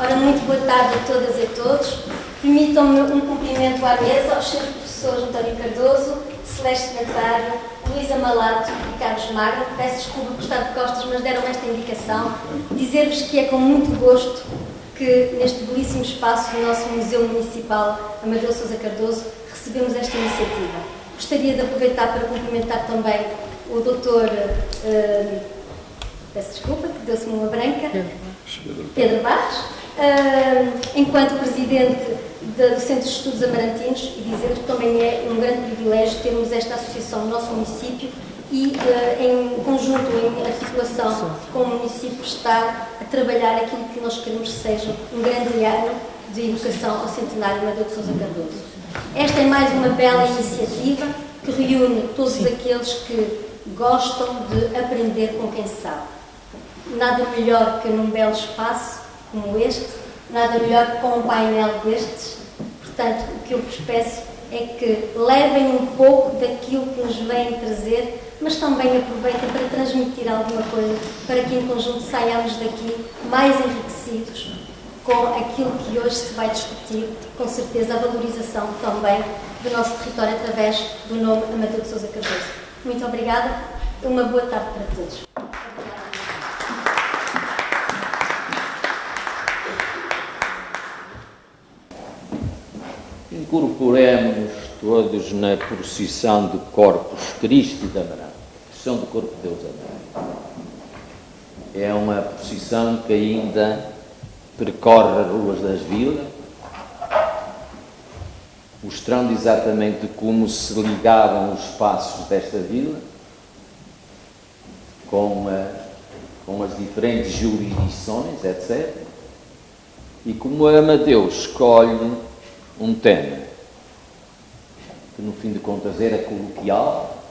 Ora, muito boa tarde a todas e a todos. Permitam-me um cumprimento à mesa, aos seus professores António Cardoso, Celeste Natário, Luísa Malato e Carlos Magno. Peço desculpa por estar de costas, mas deram esta indicação. Dizer-vos que é com muito gosto que neste belíssimo espaço do nosso Museu Municipal Amadeu Sousa Cardoso recebemos esta iniciativa. Gostaria de aproveitar para cumprimentar também o doutor, peço desculpa, que deu-se-me uma branca, Pedro Barros, enquanto presidente do Centro de Estudos Amarantinos, e dizer que também é um grande privilégio termos esta associação no nosso município e em conjunto, em articulação com o município, estar a trabalhar aquilo que nós queremos que seja um grande ano de educação ao centenário Amadeu de Sousa Cardoso. Esta é mais uma bela iniciativa que reúne todos aqueles que gostam de aprender com quem sabe. Nada melhor que num belo espaço como este, nada melhor que com um painel destes. Portanto, o que eu vos peço é que levem um pouco daquilo que nos vêm trazer, mas também aproveitem para transmitir alguma coisa, para que em conjunto saiamos daqui mais enriquecidos com aquilo que hoje se vai discutir, com certeza a valorização também do nosso território através do nome Amadeu de Sousa Cardoso. Muito obrigada, uma boa tarde para todos. Incorporemos-nos todos na procissão do Corpus Christi de Amarante, procissão do Corpo de Deus Amarante. É uma procissão que ainda percorre as ruas das vilas, mostrando exatamente como se ligavam os passos desta vila com as diferentes jurisdições, etc. E como Amadeu escolhe um tema que, no fim de contas, era coloquial,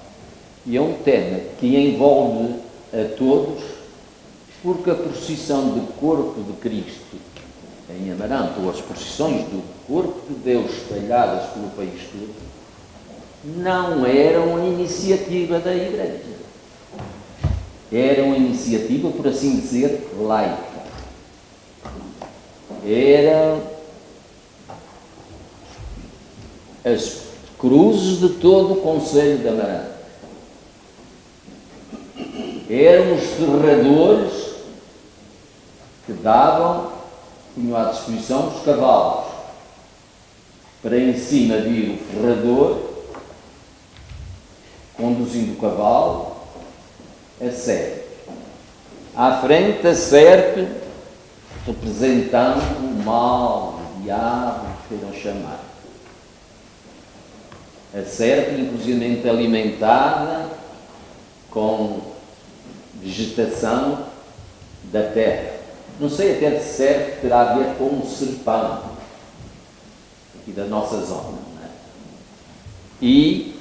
e é um tema que envolve a todos, porque a procissão do Corpo de Cristo em Amarante, ou as procissões do Corpo de Deus espalhadas pelo país todo, não eram uma iniciativa da Igreja. Era uma iniciativa, por assim dizer, laica. Eram as cruzes de todo o Concelho de Amarante. Eram os ferradores que punham à disposição os cavalos, para em cima vir o ferrador, conduzindo o cavalo, a serpe. À frente a serpe, representando o mal, o diabo, que queiram chamar. A serpe, inclusive alimentada com vegetação da terra. Não sei até de serpe terá a ver com um serpão aqui da nossa zona, não é? E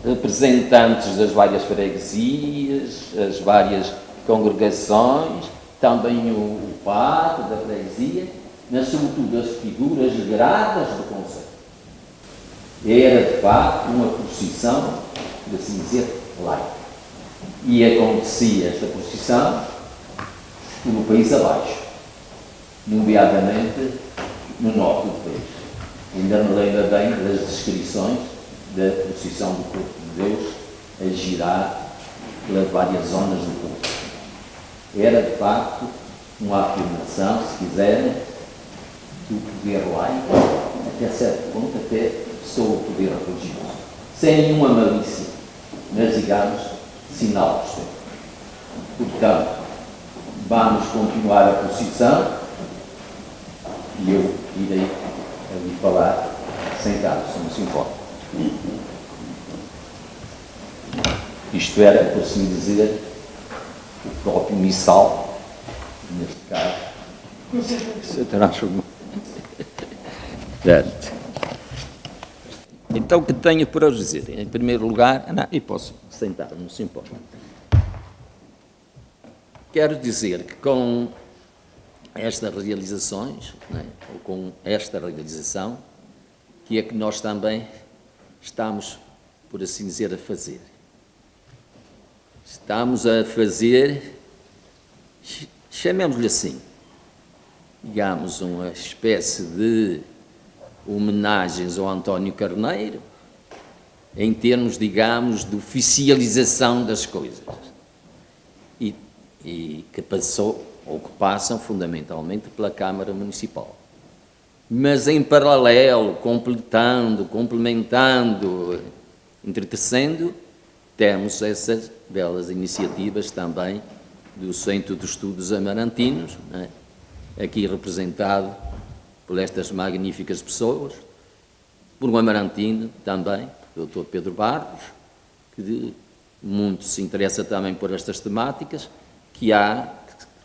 representantes das várias freguesias, as várias congregações, também o padre da freguesia, mas sobretudo as figuras gradas do concelho. Era de facto uma procissão, por assim dizer, laica. E acontecia esta procissão pelo país abaixo, nomeadamente no norte do país. Ainda me lembro bem das descrições da procissão do Corpo de Deus a girar pelas várias zonas do corpo. Era de facto uma afirmação, se quiserem, do poder laico, até certo ponto, até sobre o poder religioso, sem nenhuma malícia, mas digamos, sinal dos tempos. Portanto, vamos continuar a procissão e eu irei ali falar sentado, se não se importa. Isto era, por assim dizer, o próprio missal, neste caso, se transformou. Então, o que tenho para vos dizer? Em primeiro lugar, e posso sentar, não se importa. Quero dizer que com estas realizações, ou com esta realização, que é que nós também estamos, por assim dizer, a fazer. Estamos a fazer chamemos-lhe assim, digamos, uma espécie de homenagens ao António Carneiro, em termos, digamos, de oficialização das coisas, e que passou, ou que passam, fundamentalmente, pela Câmara Municipal. Mas, em paralelo, complementando, entretecendo, temos essas belas iniciativas também do Centro de Estudos Amarantinos, né? Aqui representado por estas magníficas pessoas, por um amarantino também, o Dr. Pedro Barros, que muito se interessa também por estas temáticas, que há,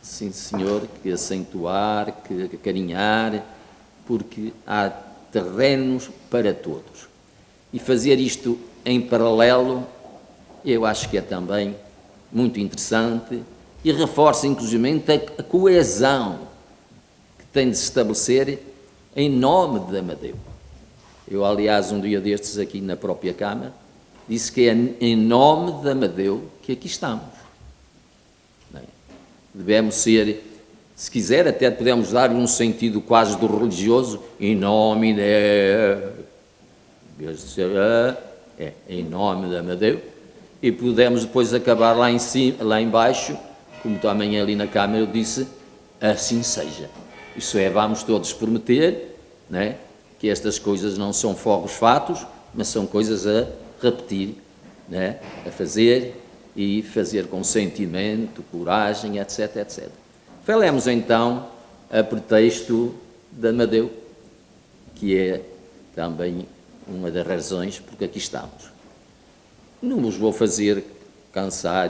sim senhor, que acentuar, que acarinhar, porque há terrenos para todos. E fazer isto em paralelo, eu acho que é também muito interessante e reforça, inclusive, a coesão que tem de se estabelecer em nome de Amadeu. Eu, aliás, um dia destes, aqui na própria Câmara, disse que é em nome de Amadeu que aqui estamos. Devemos ser, se quiser, até podemos dar um sentido quase do religioso, em nome de... em nome de Amadeu, e podemos depois acabar lá em cima, lá em baixo, como também ali na Câmara eu disse, assim seja. Isso é, vamos todos prometer, né, que estas coisas não são fogos fatos, mas são coisas a repetir, né, a fazer, e fazer com sentimento, coragem, etc, etc. Falemos então a pretexto de Amadeu, que é também uma das razões porque aqui estamos. Não vos vou fazer cansar,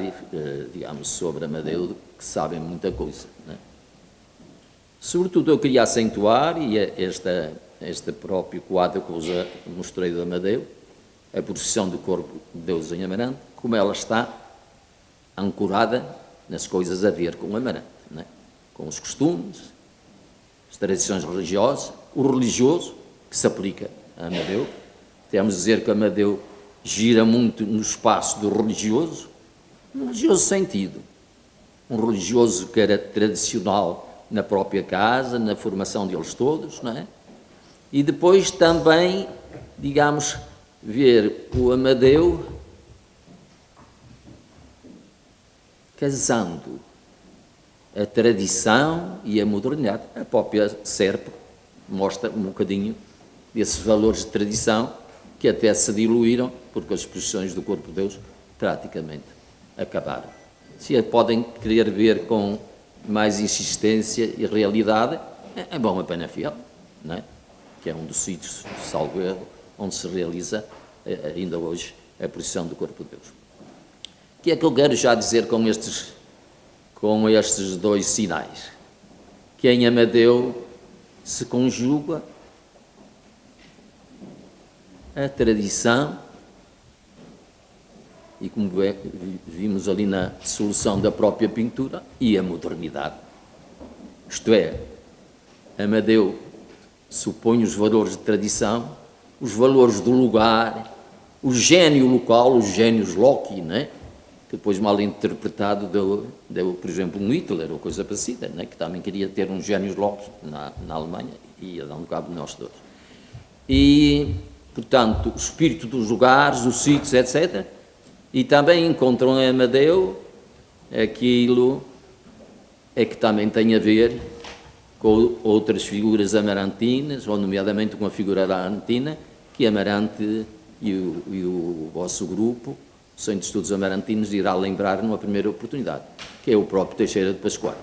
digamos, sobre Amadeu, que sabem muita coisa, né? Sobretudo eu queria acentuar, e este próprio quadro que vos mostrei de Amadeu, a procissão do Corpo de Deus em Amarante, como ela está ancorada nas coisas a ver com Amarante, né? Com os costumes, as tradições religiosas, o religioso que se aplica a Amadeu. Temos de dizer que Amadeu gira muito no espaço do religioso, no religioso sentido, um religioso que era tradicional na própria casa, na formação deles todos, não é? E depois também, digamos, ver o Amadeu casando a tradição e a modernidade. A própria Serpa mostra um bocadinho desses valores de tradição que até se diluíram, porque as exposições do Corpo de Deus praticamente acabaram. Se a podem querer ver com mais insistência e realidade, é bom a Penafiel, não é? Que é um dos sítios, salvo erro, onde se realiza ainda hoje a procissão do Corpo de Deus. O que é que eu quero já dizer com estes dois sinais? Que em Amadeu se conjuga a tradição, e como vimos ali na solução da própria pintura, e a modernidade. Isto é, Amadeu supõe os valores de tradição, os valores do lugar, o gênio local, os gênios loci, né? Que depois, mal interpretado, deu, por exemplo, um Hitler ou coisa parecida, né? Que também queria ter uns gênios loci na Alemanha, e ia dando cabo de nós todos. E, portanto, o espírito dos lugares, os sítios, etc., e também encontram em Amadeu aquilo que também tem a ver com outras figuras amarantinas, ou nomeadamente com a figura amarantina, que Amarante e o vosso grupo, o Centro de Estudos Amarantinos, irá lembrar numa primeira oportunidade, que é o próprio Teixeira de Pascoais.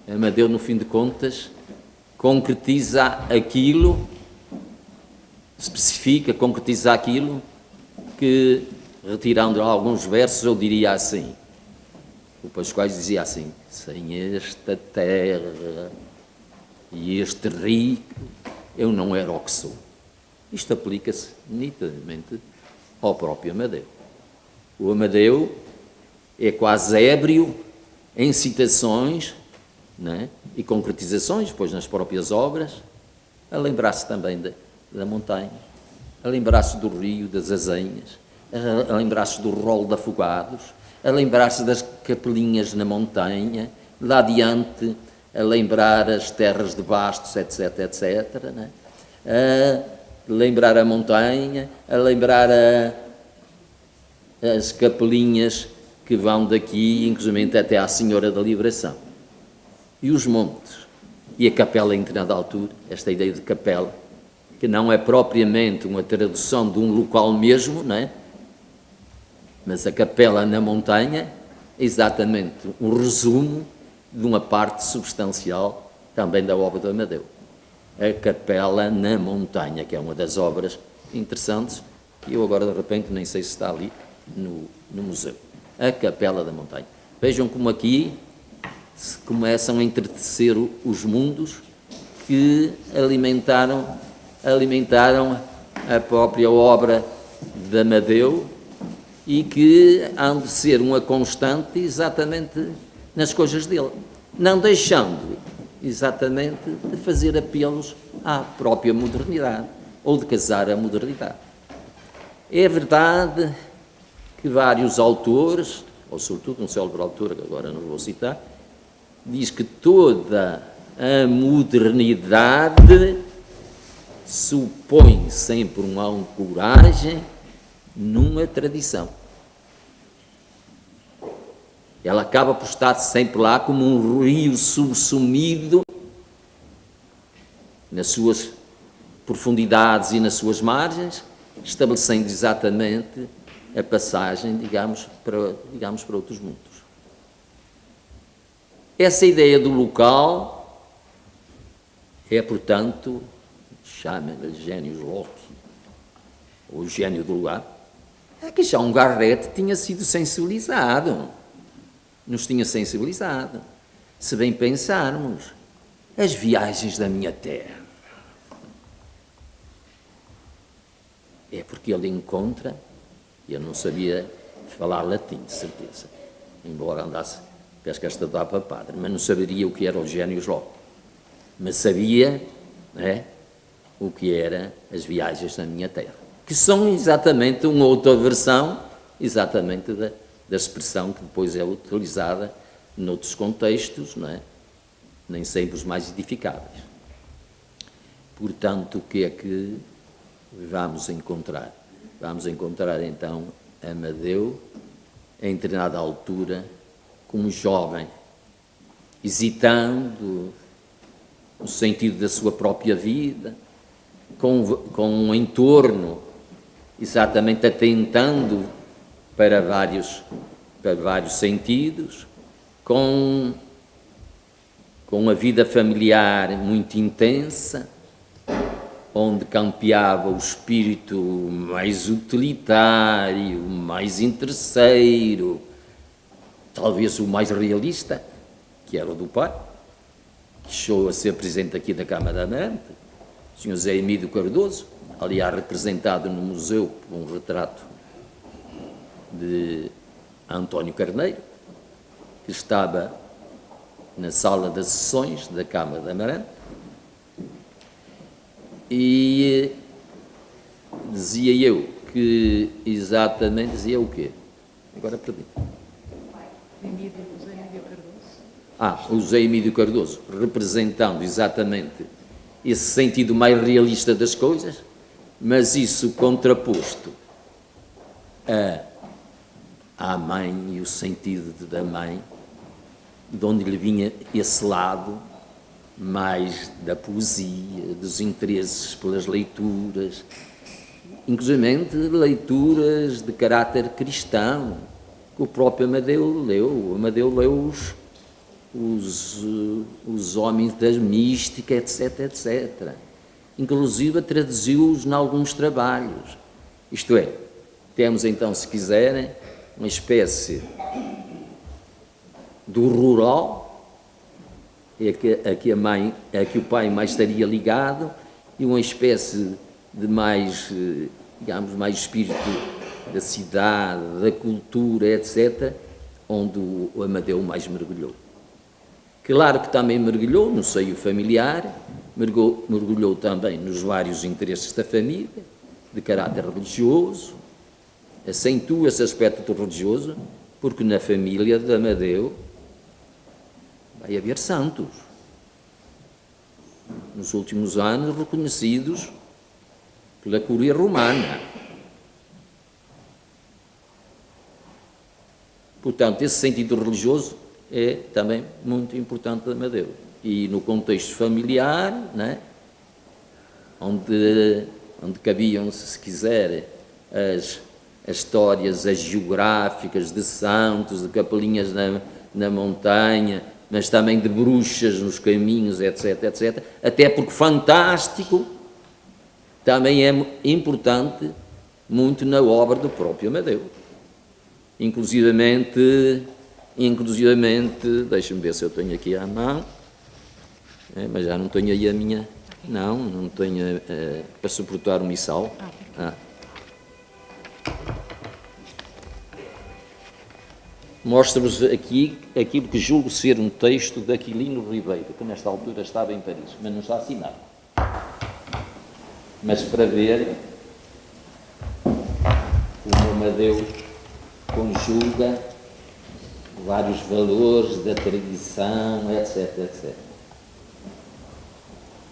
Amadeu, no fim de contas, concretiza aquilo, especifica, concretiza aquilo que, retirando alguns versos, eu diria assim. O Pascoais dizia assim: sem esta terra e este rico, eu não era o que sou. Isto aplica-se nitidamente ao próprio Amadeu. O Amadeu é quase ébrio em citações, né, e concretizações, depois nas próprias obras, a lembrar-se também da montanha, a lembrar-se do rio, das azenhas, a lembrar-se do rolo de afogados, a lembrar-se das capelinhas na montanha, lá adiante, a lembrar as terras de bastos, etc, etc, né? A lembrar a montanha, a lembrar as capelinhas que vão daqui, inclusive até à Senhora da Liberação. E os montes, e a capela em determinada altura, esta ideia de capela, que não é propriamente uma tradução de um local mesmo, não é? Mas a capela na montanha é exatamente um resumo de uma parte substancial também da obra do Amadeu. A capela na montanha, que é uma das obras interessantes, que eu agora de repente nem sei se está ali no museu. A capela da montanha. Vejam como aqui se começam a entristecer os mundos que alimentaram a própria obra de Amadeu e que hão de ser uma constante exatamente nas coisas dele, não deixando exatamente de fazer apelos à própria modernidade ou de casar a modernidade. É verdade que vários autores, ou sobretudo um célebre autor, que agora não vou citar, diz que toda a modernidade supõe sempre uma ancoragem numa tradição. Ela acaba por estar sempre lá como um rio subsumido nas suas profundidades e nas suas margens, estabelecendo exatamente a passagem, digamos, para outros mundos. Essa ideia do local é, portanto, chamem-lhe gênios Locke, ou gênio do lugar, é que já um Garrett tinha sido sensibilizado, nos tinha sensibilizado. Se bem pensarmos, as viagens da minha terra, é porque ele encontra, eu não sabia falar latim, de certeza, embora andasse pesca estadual para padre, mas não saberia o que era o gênios Locke, mas sabia, né, o que era as viagens da minha terra, que são exatamente uma outra versão, exatamente da expressão que depois é utilizada noutros contextos, não é? Nem sempre os mais edificáveis. Portanto, o que é que vamos encontrar? Vamos encontrar, então, Amadeu, em determinada altura, como jovem, hesitando no sentido da sua própria vida, com um entorno, exatamente atentando para vários sentidos, com a vida familiar muito intensa, onde campeava o espírito mais utilitário, mais interesseiro, talvez o mais realista, que era o do pai, que chegou a ser presidente aqui da Câmara da Amarante, o Sr. Zé Emílio Cardoso, aliás representado no museu por um retrato de António Carneiro, que estava na sala das sessões da Câmara da Amarante, e dizia eu que exatamente, dizia o quê? Agora perdi. O José Emílio Cardoso, representando exatamente esse sentido mais realista das coisas, mas isso contraposto à mãe e o sentido da mãe, de onde lhe vinha esse lado mais da poesia, dos interesses pelas leituras, inclusive leituras de caráter cristão, que o próprio Amadeu leu. O Amadeu leu os homens da mística, etc, etc. Inclusive traduziu-os em alguns trabalhos. Isto é, temos então, se quiserem, uma espécie do rural, a que o pai mais estaria ligado, e uma espécie de mais, digamos, mais espírito da cidade, da cultura, etc., onde o Amadeu mais mergulhou. Claro que também mergulhou no seio familiar, mergulhou também nos vários interesses da família, de caráter religioso, acentua esse aspecto religioso, porque na família de Amadeu, vai haver santos. Nos últimos anos, reconhecidos pela Cúria Romana. Portanto, esse sentido religioso é também muito importante da Amadeu. E no contexto familiar, né, onde cabiam, se quiser, as histórias geográficas de santos, de capelinhas na montanha, mas também de bruxas nos caminhos, etc, etc. Até porque fantástico também é importante muito na obra do próprio Amadeu. Inclusivamente, deixa-me ver se eu tenho aqui à mão, mas já não tenho aí a minha, não tenho para suportar o missal. Mostra-vos aqui aquilo que julgo ser um texto de Aquilino Ribeiro, que nesta altura estava em Paris, mas não está assinado. Mas para ver como Amadeu conjuga vários valores da tradição, etc, etc.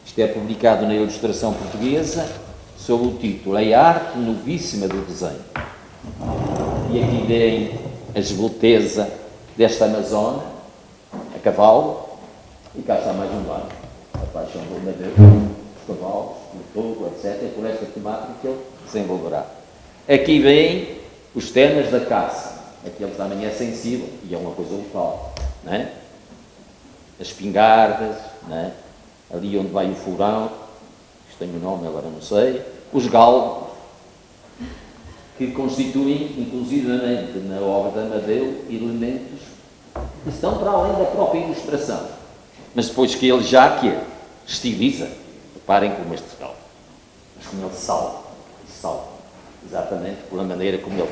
Isto é publicado na Ilustração Portuguesa sob o título A Arte Novíssima do Desenho. E aqui vem a esbelteza desta Amazona, a cavalo, e cá está mais um lado, a paixão do Amadeu, os cavalos, o touro, etc, e por esta temática que ele desenvolverá. Aqui vem os temas da caça, aquele também é sensível, e é uma coisa local, não é? As espingardas, não é? Ali onde vai o furão, isto tem o nome, agora não sei, os galgos, que constituem, inclusivamente na obra de Amadeu, elementos que estão para além da própria ilustração, mas depois que ele já que estiliza, reparem como este galgo, mas como ele salta, exatamente pela maneira como ele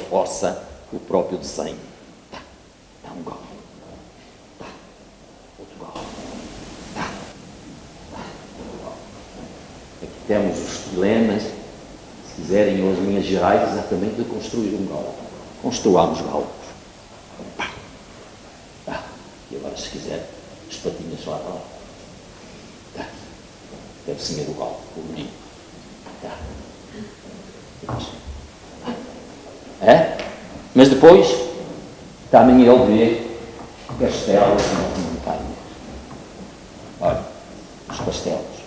força o próprio desenho. Dá um galgo, outro galgo, outro galgo. Aqui temos os dilemas, se quiserem, ou as linhas gerais, exatamente de construir um galgo. Construamos galgos. E agora, se quiser, as patinhas lá vão. A cabecinha do galgo, o menino. Mas depois, também ele vê castelos nas montanhas. Olha, os castelos.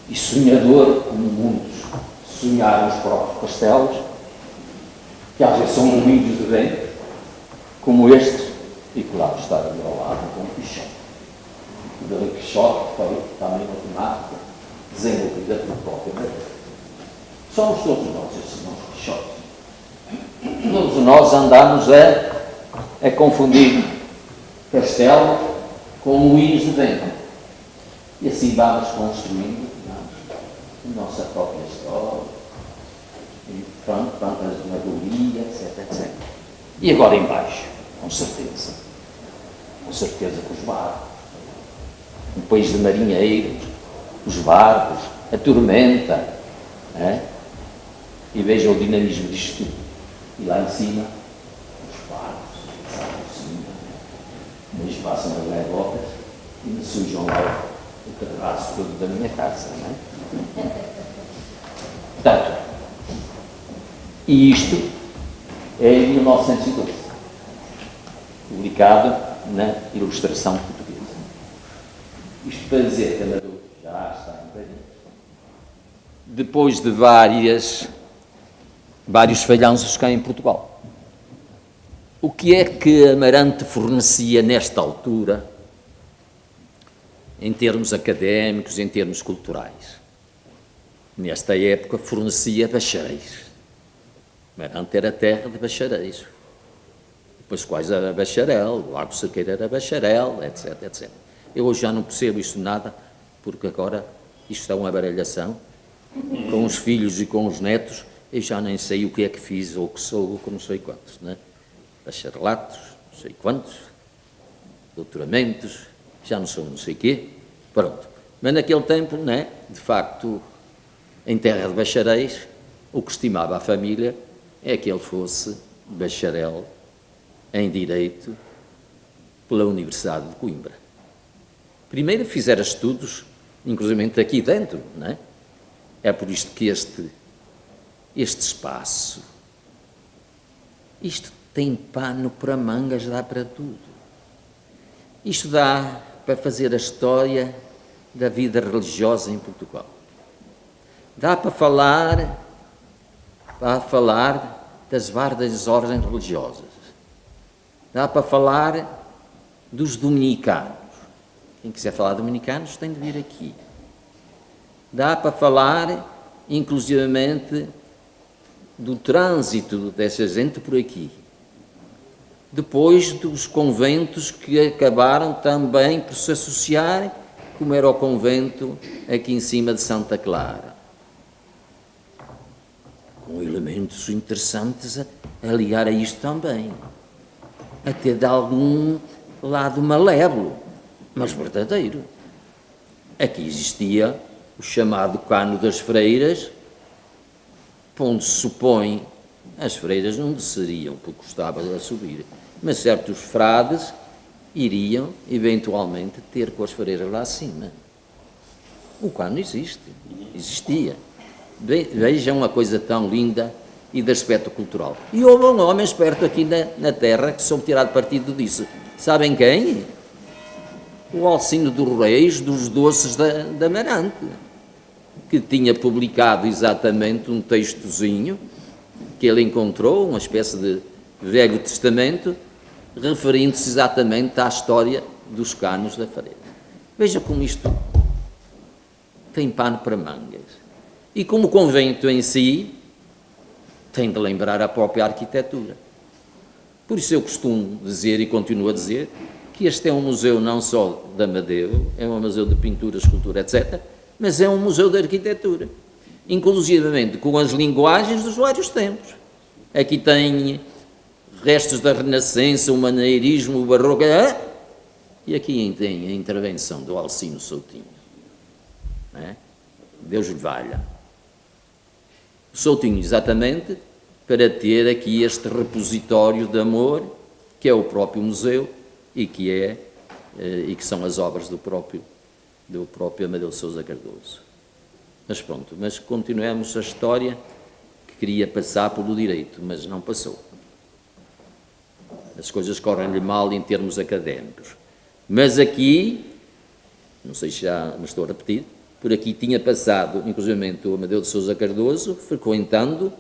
E sonhador, como muitos sonharam os próprios castelos, que às vezes são moinhos de vento, como este, e claro, está ali ao lado com o Quixote. O Dom Quixote foi também uma temática desenvolvida pelo próprio Amadeu. Somos todos nós, esses irmãos Quixotes. Todos nós andamos a confundir castelo com moinhos de vento. E assim vamos construindo a nossa própria história, e plantas de magoria, etc, etc. E agora em baixo, com certeza que os barcos, um país de marinheiros, os barcos, a tormenta, e vejam o dinamismo disto tudo. E lá em cima, os barcos, depois passam as gaivotas e me sujam lá o terraço todo da minha casa, não é? Portanto, e isto é em 1912, publicado na Ilustração Portuguesa. Isto para dizer que Amadeu já está em Paris, depois de vários falhanços cá em Portugal. O que é que Amarante fornecia nesta altura, em termos académicos, em termos culturais? Nesta época fornecia bacharéis. Amarante era terra de bacharéis. Depois quais era bacharel, o Largo Cerqueiro era bacharel, etc, etc. Eu hoje já não percebo isto nada, porque agora isto é uma baralhação, com os filhos e com os netos, eu já nem sei o que é que fiz, ou que sou, ou que não sei quantos, não é? Bacharelatos, não sei quantos, doutoramentos, já não sou não sei quê, pronto. Mas naquele tempo, não é? De facto, em terra de bacharéis, o que estimava a família é que ele fosse bacharel em Direito pela Universidade de Coimbra. Primeiro fizeram estudos, inclusive aqui dentro, não é? É por isto que este espaço, isto tem pano para mangas, dá para tudo. Isto dá para fazer a história da vida religiosa em Portugal. Dá para falar das várias ordens religiosas. Dá para falar dos dominicanos. Quem quiser falar de dominicanos tem de vir aqui. Dá para falar, inclusivamente, do trânsito dessa gente por aqui. Depois dos conventos que acabaram também por se associar, como era o convento aqui em cima de Santa Clara. Com elementos interessantes a ligar a isto também. Até de algum lado malévolo, mas verdadeiro. Aqui existia o chamado cano das freiras, onde se supõe as freiras não desceriam porque gostavam de subir, mas certos frades iriam eventualmente ter com as freiras lá acima. O cano existia. Vejam uma coisa tão linda e de aspecto cultural. E houve um homem esperto aqui na terra que soube tirar partido disso. Sabem quem? O Alcino dos Reis dos Doces da Amarante, que tinha publicado exatamente um textozinho que ele encontrou, uma espécie de Velho Testamento, referindo-se exatamente à história dos canos da Freira. Veja como isto tem pano para mangas. E como o convento em si tem de lembrar a própria arquitetura. Por isso eu costumo dizer e continuo a dizer que este é um museu não só de Amadeu, é um museu de pintura, escultura, etc., mas é um museu de arquitetura, inclusivamente com as linguagens dos vários tempos. Aqui tem restos da Renascença, o maneirismo, o barroco, e aqui tem a intervenção do Alcino Soutinho. Não é? Deus lhe valha. O Soutinho, exatamente, para ter aqui este repositório de amor, que é o próprio museu, e que são as obras do próprio Amadeu de Sousa Cardoso. Mas pronto, mas continuemos a história que queria passar pelo direito, mas não passou. As coisas correm-lhe mal em termos académicos. Mas aqui, não sei se já me estou a repetir, por aqui tinha passado, inclusive, o Amadeu de Sousa Cardoso, frequentando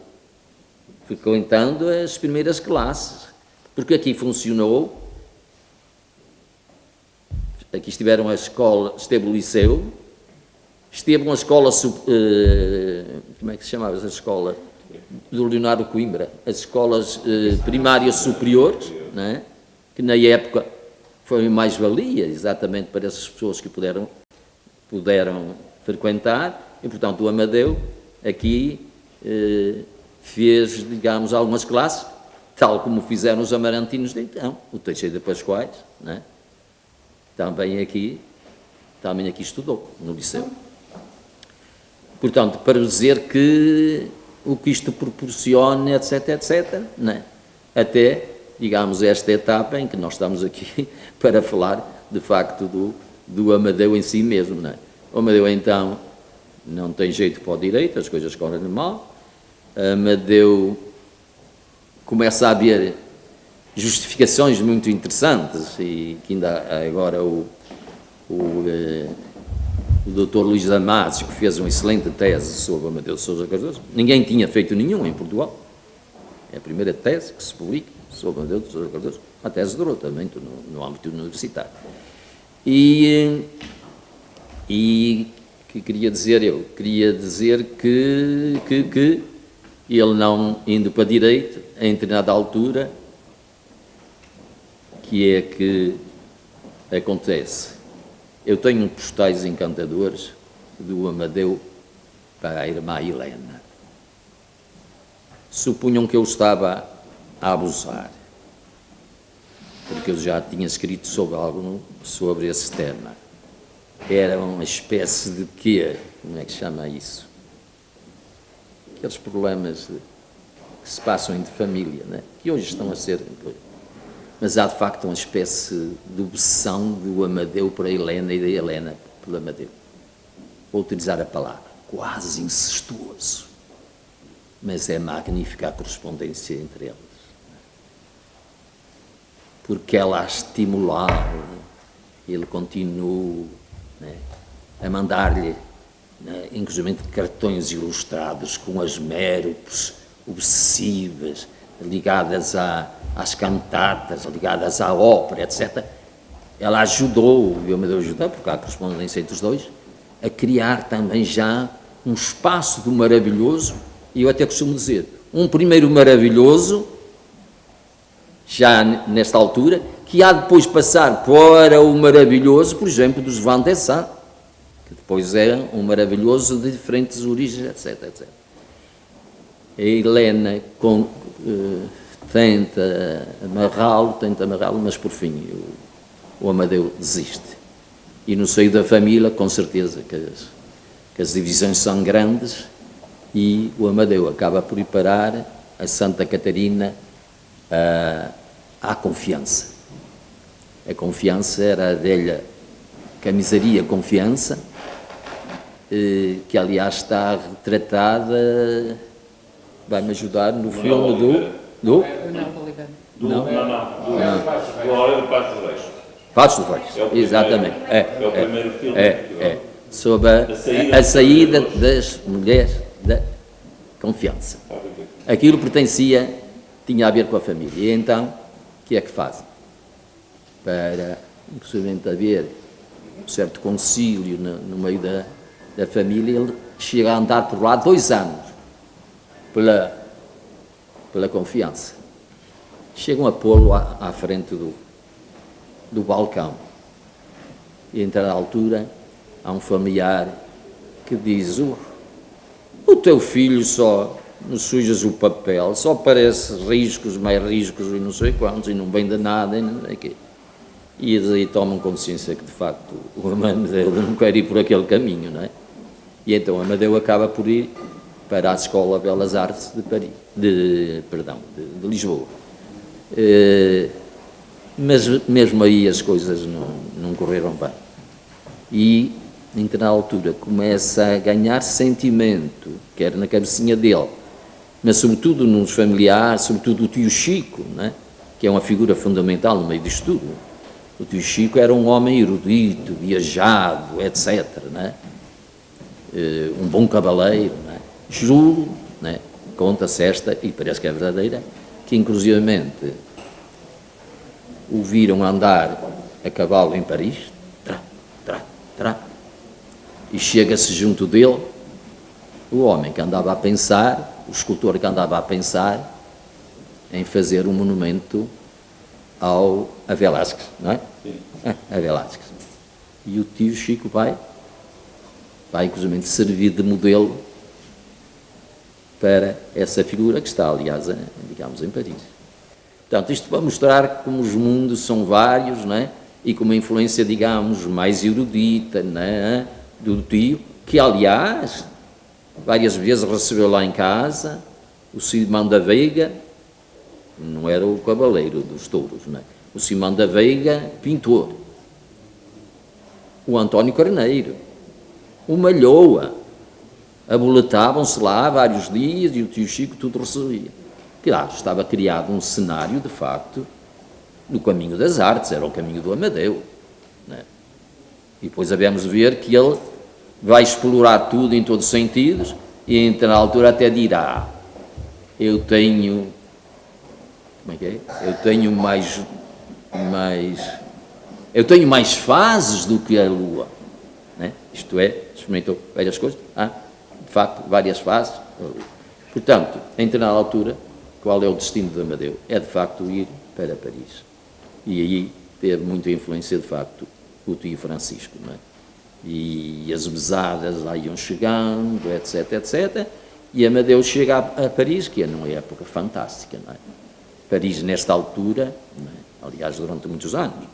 as primeiras classes, porque aqui funcionou. Aqui estiveram a escola, esteve o liceu, esteve uma escola, como é que se chamava essa escola? Do Leonardo Coimbra, as escolas primárias superiores, não é? Que na época foi mais-valia, exatamente para essas pessoas que puderam frequentar, e portanto o Amadeu aqui fez, digamos, algumas classes, tal como fizeram os amarantinos de então, o Teixeira de Pascoais, não é? Também aqui estudou, no liceu. Portanto, para dizer que o que isto proporciona, etc., etc., não é? Até, digamos, esta etapa em que nós estamos aqui para falar, de facto, do Amadeu em si mesmo, não é? O Amadeu, então, não tem jeito para o direito, as coisas correm mal. Amadeu começa a haver justificações muito interessantes, e que ainda agora o Dr. Luís Damasio, que fez uma excelente tese sobre Amadeu de Sousa Cardoso. Ninguém tinha feito nenhum em Portugal. É a primeira tese que se publica sobre Amadeu de Sousa Cardoso. A tese durou também no âmbito universitário. E que queria dizer eu? Queria dizer que ele, não indo para direito, em determinada altura, que é que acontece. Eu tenho postais encantadores do Amadeu para a irmã Helena. Supunham que eu estava a abusar, porque eu já tinha escrito sobre algo sobre esse tema. Era uma espécie de quê? Como é que chama isso? Aqueles problemas que se passam entre família, né? Que hoje estão a ser... mas há de facto uma espécie de obsessão do Amadeu por a Helena e da Helena pelo Amadeu. Vou utilizar a palavra, quase incestuoso, mas é magnífica a correspondência entre eles. Porque ela a estimulava, ele continua, né, a mandar-lhe, né, inclusive cartões ilustrados com as méropes obsessivas, ligadas às cantatas, ligadas à ópera, etc. Ela ajudou, e o Amadeu ajudou, porque há correspondência entre os dois, a criar também já um espaço do maravilhoso, e eu até costumo dizer, um primeiro maravilhoso, já nesta altura, que há depois passar para o maravilhoso, por exemplo, dos Van der Sar, que depois é um maravilhoso de diferentes origens, etc, etc. A Helena tenta amarrá-lo, mas por fim o Amadeu desiste. E no seio da família, com certeza, que as divisões são grandes, e o Amadeu acaba por ir parar a Santa Catarina à confiança. A confiança era a velha camisaria Confiança, que aliás está retratada, vai-me ajudar no filme do Passos do Reis, exatamente. É o primeiro filme. Sobre a saída das mulheres da confiança. Aquilo tinha a ver com a família. E então, o que é que fazem? Para, inclusive, haver um certo concílio no meio da família, ele chega a andar por lá 2 anos, pela confiança. Chegam a pô-lo à frente do balcão. E, a entrar à altura, há um familiar que diz: o teu filho só nos sujas o papel, só parece riscos, mais riscos e não sei quantos, e não vem de nada, e não sei o quê. E eles aí tomam consciência que, de facto, o Amadeu não quer ir por aquele caminho, não é? E então Amadeu acaba por ir para a Escola de Belas Artes de Lisboa. Mas mesmo aí as coisas não correram bem. E, na altura, começa a ganhar sentimento, quer na cabecinha dele, mas sobretudo nos familiares, sobretudo o tio Chico, né? Que é uma figura fundamental no meio disto tudo. O tio Chico era um homem erudito, viajado, etc. Né? Um bom cavaleiro. Né? Juro, né? Conta-se esta, e parece que é verdadeira, que inclusivamente o viram andar a cavalo em Paris, e chega-se junto dele o homem que andava a pensar, o escultor que andava a pensar em fazer um monumento a Velázquez, não é? Sim. A Velázquez. E o tio Chico vai inclusive servir de modelo para essa figura que está, aliás, digamos, em Paris. Portanto, isto para mostrar como os mundos são vários, não é? E com uma influência, digamos, mais erudita, não é? Do tio, que, aliás, várias vezes recebeu lá em casa o Simão da Veiga, não era o cavaleiro dos touros, não é? O Simão da Veiga, pintor, o António Carneiro, o Malhoa, aboletavam-se lá vários dias e o tio Chico tudo recebia. Claro, estava criado um cenário, de facto, no caminho das artes, era o caminho do Amadeu, não é? E depois havemos de ver que ele vai explorar tudo em todos os sentidos e, então, na altura, até dirá: eu tenho... Como é que é? Eu tenho mais fases do que a Lua. Né? Isto é, experimentou várias coisas. De facto, várias fases. Portanto, em determinada altura, qual é o destino de Amadeu? É, de facto, ir para Paris. E aí teve muita influência, de facto, o tio Francisco. Não é? E as mesadas lá iam chegando, etc, etc. E Amadeu chega a Paris, que é numa época fantástica. Não é? Paris, nesta altura, não é? Aliás, durante muitos anos,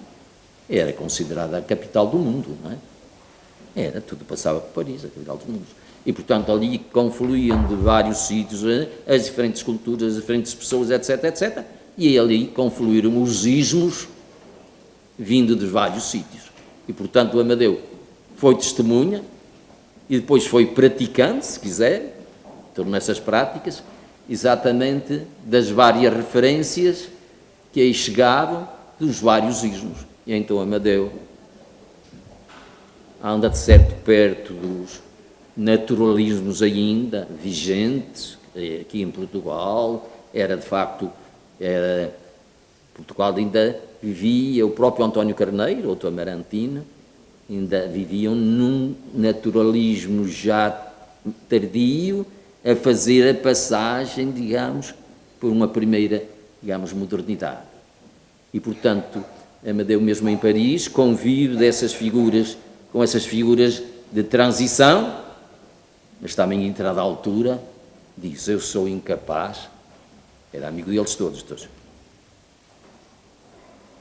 era considerada a capital do mundo. Não é? Tudo passava por Paris, a capital do mundo. E, portanto, ali confluíam de vários sítios as diferentes culturas, as diferentes pessoas, etc, etc. e ali confluíram os ismos vindo de vários sítios. E, portanto, o Amadeu foi testemunha e depois foi praticante, se quiser, tornou essas práticas, exatamente das várias referências que aí chegavam dos vários ismos. E então Amadeu anda de certo perto dos naturalismos ainda vigentes, aqui em Portugal, era de facto, Portugal ainda vivia, o próprio António Carneiro, outro amarantino, ainda viviam num naturalismo já tardio, a fazer a passagem, digamos, por uma primeira, digamos, modernidade. E, portanto, Amadeu mesmo em Paris convive dessas figuras, com essas figuras de transição, mas também em entrada à altura, diz, eu sou incapaz, era amigo deles todos.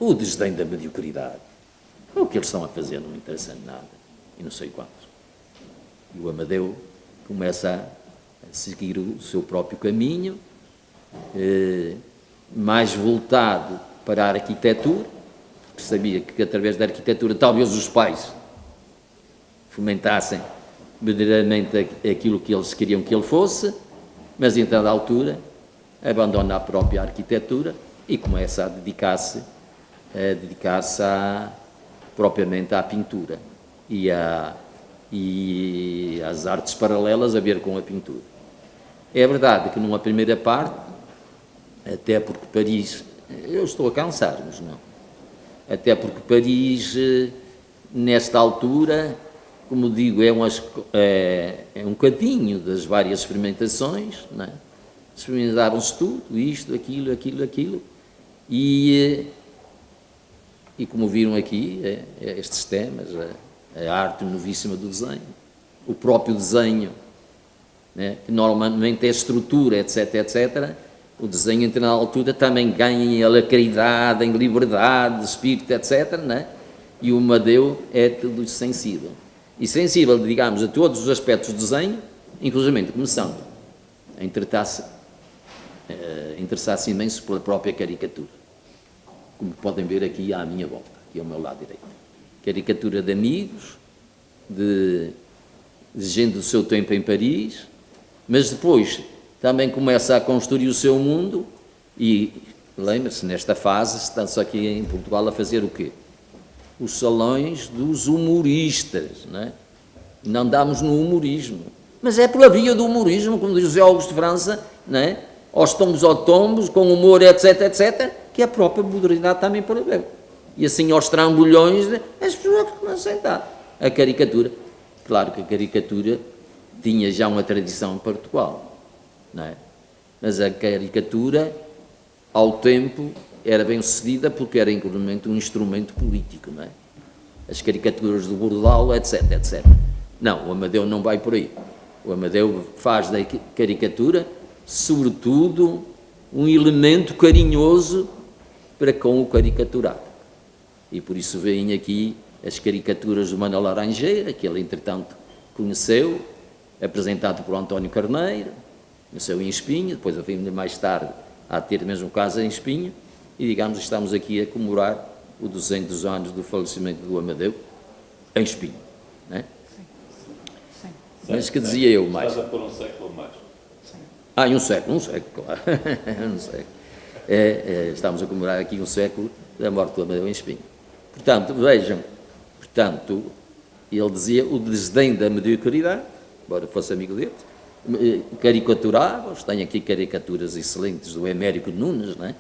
O desdém da mediocridade. O que eles estão a fazer não me interessa nada. E não sei quantos. E o Amadeu começa a seguir o seu próprio caminho, mais voltado para a arquitetura, porque sabia que através da arquitetura talvez os pais fomentassem verdadeiramente aquilo que eles queriam que ele fosse, mas em dada altura abandona a própria arquitetura e começa a dedicar-se propriamente à pintura e às artes paralelas a ver com a pintura. É verdade que numa primeira parte, até porque Paris, eu estou a cansar, mas não, até porque Paris, nesta altura, como digo, é um cadinho das várias experimentações, não é? Experimentavam-se tudo, isto, aquilo, e como viram aqui, estes temas, a arte novíssima do desenho, o próprio desenho, né, que normalmente é estrutura, etc., o desenho entre na altura também ganha em alacridade, em liberdade de espírito, etc., né? E o Amadeu é tudo sensível. E sensível, digamos, a todos os aspectos do desenho, inclusive começando a interessar-se imenso pela própria caricatura, como podem ver aqui à minha volta, aqui ao meu lado direito. Caricatura de amigos, de gente do seu tempo em Paris, mas depois também começa a construir o seu mundo e, lembra-se, nesta fase, está-se aqui em Portugal a fazer o quê? Os salões dos humoristas, não é? Não andamos no humorismo, mas é pela via do humorismo, como diz José Augusto de França, não é? Aos tombos, com humor, etc., que a própria modernidade também prevê. E assim aos trambolhões, as pessoas começam a sentar. A caricatura, claro que a caricatura tinha já uma tradição em Portugal, não é? Mas a caricatura, ao tempo, era bem sucedida porque era inclusive um instrumento político, não é? As caricaturas do Bordal, etc. Não, o Amadeu não vai por aí. O Amadeu faz da caricatura, sobretudo, um elemento carinhoso para com o caricaturado. E por isso vêm aqui as caricaturas do Manuel Laranjeira, que ele, entretanto, conheceu, apresentado por António Carneiro, conheceu em Espinho, depois eu vim mais tarde a ter mesmo casa em Espinho, e digamos, estamos aqui a comemorar os 200 anos do falecimento do Amadeu em Espinho, não é? Sim. Mas que dizia eu mais? Estás a pôr um século mais. E um século, claro. Um século. Estamos a comemorar aqui um século da morte do Amadeu em Espinho. Portanto, vejam, ele dizia o desdém da mediocridade, embora fosse amigo dele, caricaturava-os, tem aqui caricaturas excelentes do Américo Nunes, não é?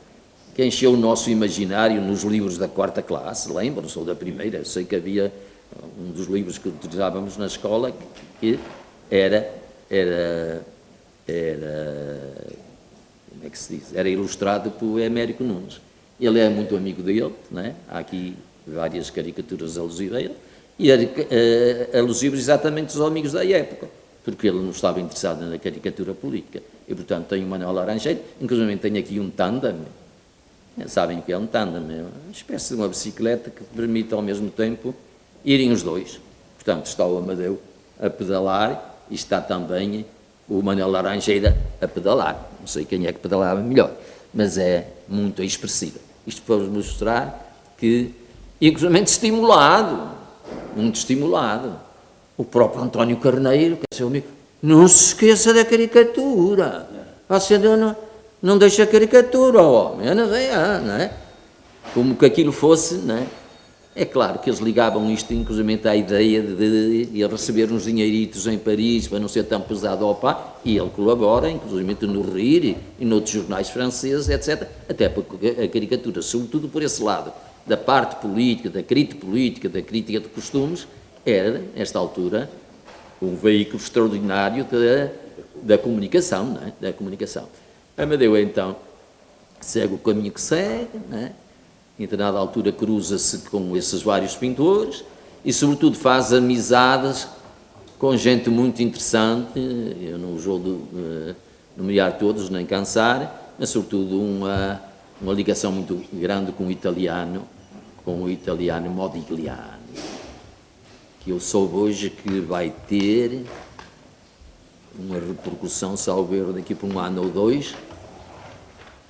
Que encheu o nosso imaginário nos livros da 4ª classe, lembram-se, ou da primeira, eu sei que havia um dos livros que utilizávamos na escola, que era como é que se diz? Era ilustrado por Américo Nunes. Ele é muito amigo dele, não é? Há aqui várias caricaturas alusivas a ele, e alusivas exatamente aos amigos da época, porque ele não estava interessado na caricatura política. E, portanto, tem o Manuel Laranjeira, inclusive tem aqui um tandem. Sabem o que é um tandem? É uma espécie de uma bicicleta que permite, ao mesmo tempo, irem os dois. Portanto, está o Amadeu a pedalar e está também o Manuel Laranjeira a pedalar. Não sei quem é que pedalava melhor, mas é muito expressiva. Isto para vos mostrar que, inclusive estimulado, muito estimulado, o próprio António Carneiro, que é seu amigo, não se esqueça da caricatura. Você não deixa a caricatura ao homem, não é? Como que aquilo fosse, não é? É claro que eles ligavam isto, inclusive, à ideia de receber uns dinheiritos em Paris para não ser tão pesado ao pai, e ele colabora, inclusive, no Rire e noutros jornais franceses, etc., até porque a caricatura, sobretudo por esse lado, da parte política, da crítica de costumes, era, nesta altura, um veículo extraordinário da comunicação, não é? Da comunicação. Amadeu, então, segue o caminho que segue, não é? Em determinada altura cruza-se com esses vários pintores e, sobretudo, faz amizades com gente muito interessante. Eu não os vou nomear todos, nem cansar, mas, sobretudo, uma ligação muito grande com o italiano Modigliani, que eu soube hoje que vai ter uma repercussão, salvo erro, daqui por um ano ou dois,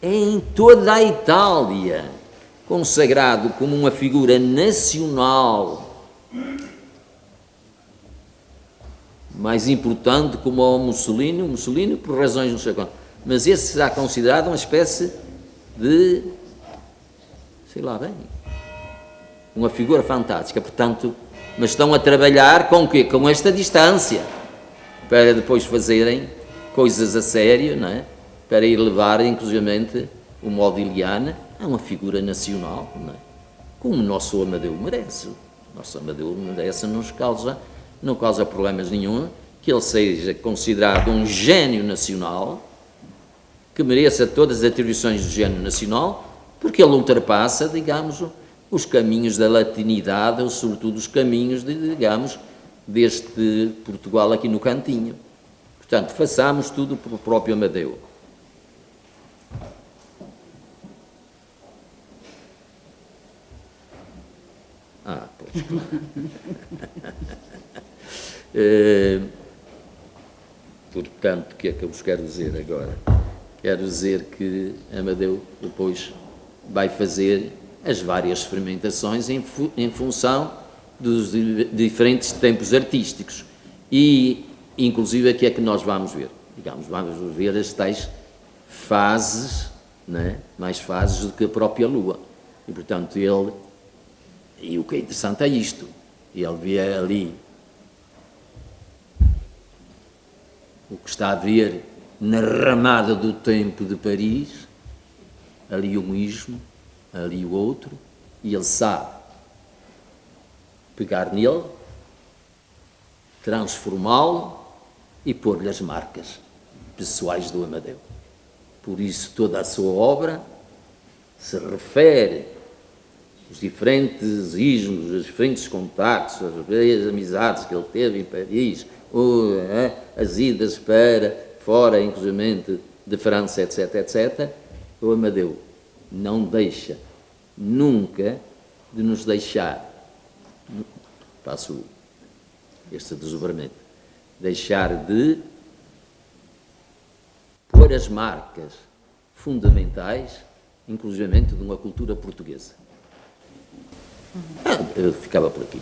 em toda a Itália, consagrado como uma figura nacional mais importante como o Mussolini por razões não sei qual, mas esse será considerado uma espécie de, sei lá bem, uma figura fantástica, portanto, mas estão a trabalhar com o quê? Com esta distância, para depois fazerem coisas a sério, não é? Para ir levar, inclusivamente, o Modigliani a uma figura nacional, não é? Como o nosso Amadeu merece. O nosso Amadeu merece, não causa problemas nenhum, que ele seja considerado um gênio nacional, que mereça todas as atribuições do gênio nacional, porque ele ultrapassa, digamos, os caminhos da latinidade, ou sobretudo os caminhos, digamos, deste Portugal aqui no cantinho. Portanto, façamos tudo pelo próprio Amadeu. Pois. Portanto, o que é que eu vos quero dizer agora? Quero dizer que Amadeu depois vai fazer as várias experimentações em função dos diferentes tempos artísticos. E, inclusive, o que é que nós vamos ver? Digamos, vamos ver as tais fases, né? Mais fases do que a própria Lua. E, portanto, e o que é interessante é isto, ele vê ali o que está a ver na ramada do tempo de Paris, ali um ismo, ali o outro, e ele sabe pegar nele, transformá-lo e pôr-lhe as marcas pessoais do Amadeu. Por isso toda a sua obra se refere os diferentes ismos, os diferentes contactos, as amizades que ele teve em Paris, as idas para fora, inclusive de França, etc., etc., o Amadeu não deixa nunca de nos deixar, passo este desdobramento, deixar de pôr as marcas fundamentais, inclusive de uma cultura portuguesa. Eu ficava por aqui.